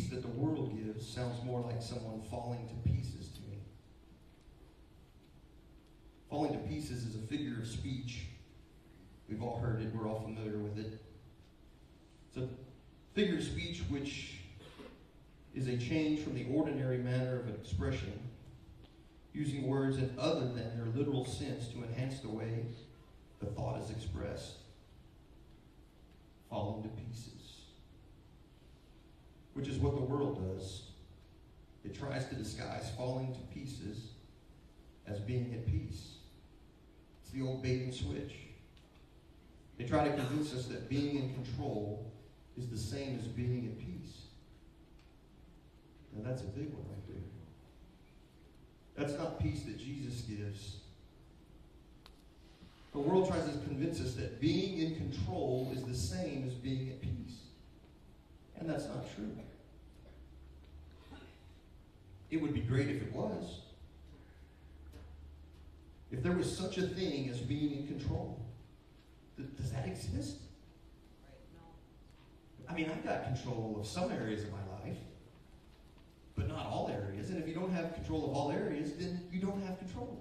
peace that the world gives sounds more like someone falling to pieces to me. Falling to pieces is a figure of speech. We've all heard it. We're all familiar with it. It's a figure of speech which is a change from the ordinary manner of an expression, using words in other than their literal sense to enhance the way the thought is expressed. Falling to pieces. Which is what the world does. It tries to disguise falling to pieces as being at peace. It's the old bait and switch. They try to convince us that being in control is the same as being at peace. Now that's a big one right there. That's not peace that Jesus gives. The world tries to convince us that being in control is the same as being at peace. And that's not true. It would be great if it was. If there was such a thing as being in control. Does that exist? I mean, I've got control of some areas of my life, but not all areas. And if you don't have control of all areas, then you don't have control.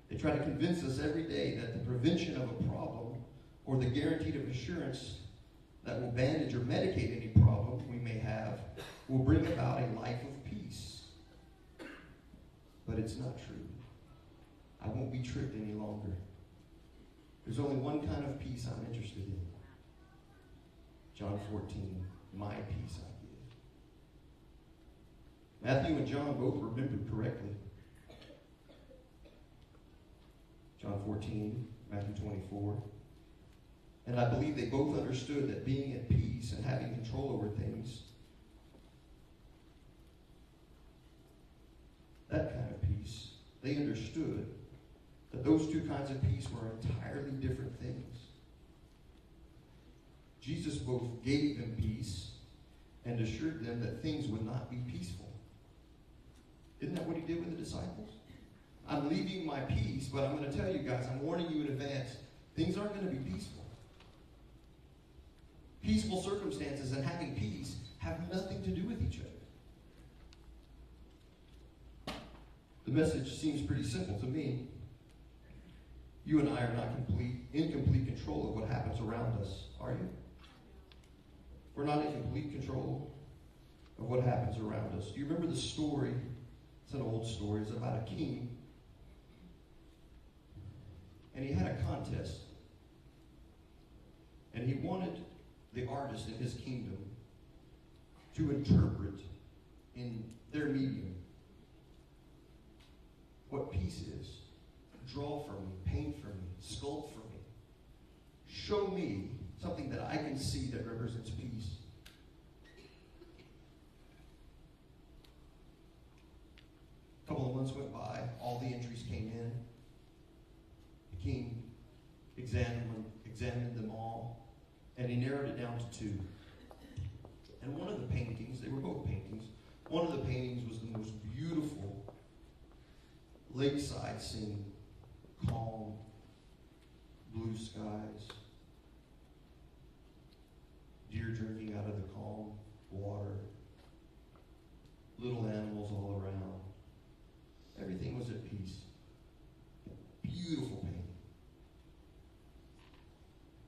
They try to convince us every day that the prevention of a problem or the guaranteed assurance that will bandage or medicate any problem we may have will bring about a life of peace. But it's not true. I won't be tricked any longer. There's only one kind of peace I'm interested in. John 14, my peace I give. Matthew and John both remembered correctly. John 14, Matthew 24. And I believe they both understood that being at peace and having control over things, that kind of peace, they understood that those two kinds of peace were entirely different things. Jesus both gave them peace and assured them that things would not be peaceful. Isn't that what he did with the disciples? I'm leaving my peace, but I'm going to tell you guys, I'm warning you in advance, things aren't going to be peaceful. Peaceful circumstances and having peace have nothing to do with each other. The message seems pretty simple to me. You and I are not in complete control of what happens around us, are you? We're not in complete control of what happens around us. Do you remember the story? It's an old story. It's about a king. And he had a contest. And he wanted the artist in his kingdom to interpret in their medium what peace is. Draw for me, paint for me, sculpt for me. Show me something that I can see that represents peace. A couple of months went by, all the entries came in. The king examined them all, and he narrowed it down to two. And one of the paintings, they were both paintings, one of the paintings was the most beautiful lakeside scene. Calm, blue skies, deer drinking out of the calm water, little animals all around. Everything was at peace. Beautiful painting.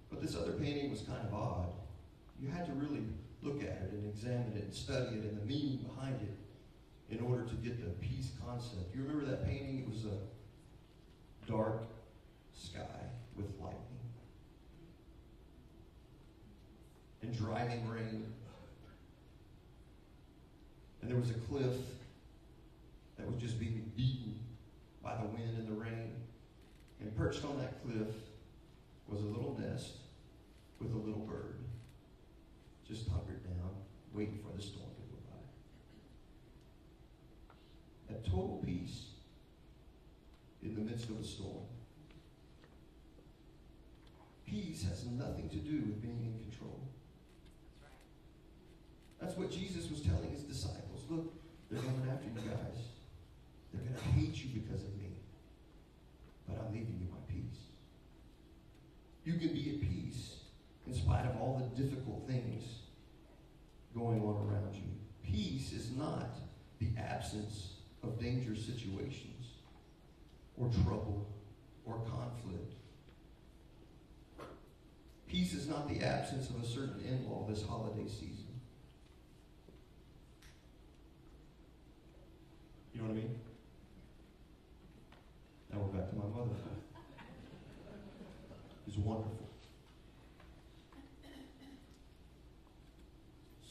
But this other painting was kind of odd. You had to really look at it and examine it and study it and the meaning behind it in order to get the peace concept. You remember that painting? It was a dark sky with lightning and driving rain. And there was a cliff that was just being beaten by the wind and the rain. And perched on that cliff was a little nest with a little bird just hunkered down, waiting for the storm to go by. At total peace in the midst of a storm. Peace has nothing to do with being in control. That's what Jesus was telling his disciples. Look, they're coming after you guys. They're going to hate you because of me. But I'm leaving you my peace. You can be at peace in spite of all the difficult things going on around you. Peace is not the absence of dangerous situations or trouble or conflict. Peace is not the absence of a certain in-law this holiday season. You know what I mean? Now we're back to my mother. It's wonderful.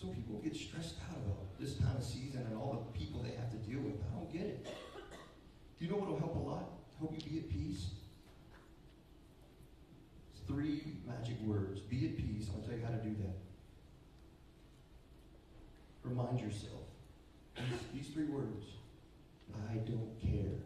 So people get stressed out about this time of season and all the people they have to deal with. I don't get it. Do you know what will help a lot? Help you be at peace? It's 3 magic words. Be at peace. I'm going to tell you how to do that. Remind yourself. These 3 words. I don't care.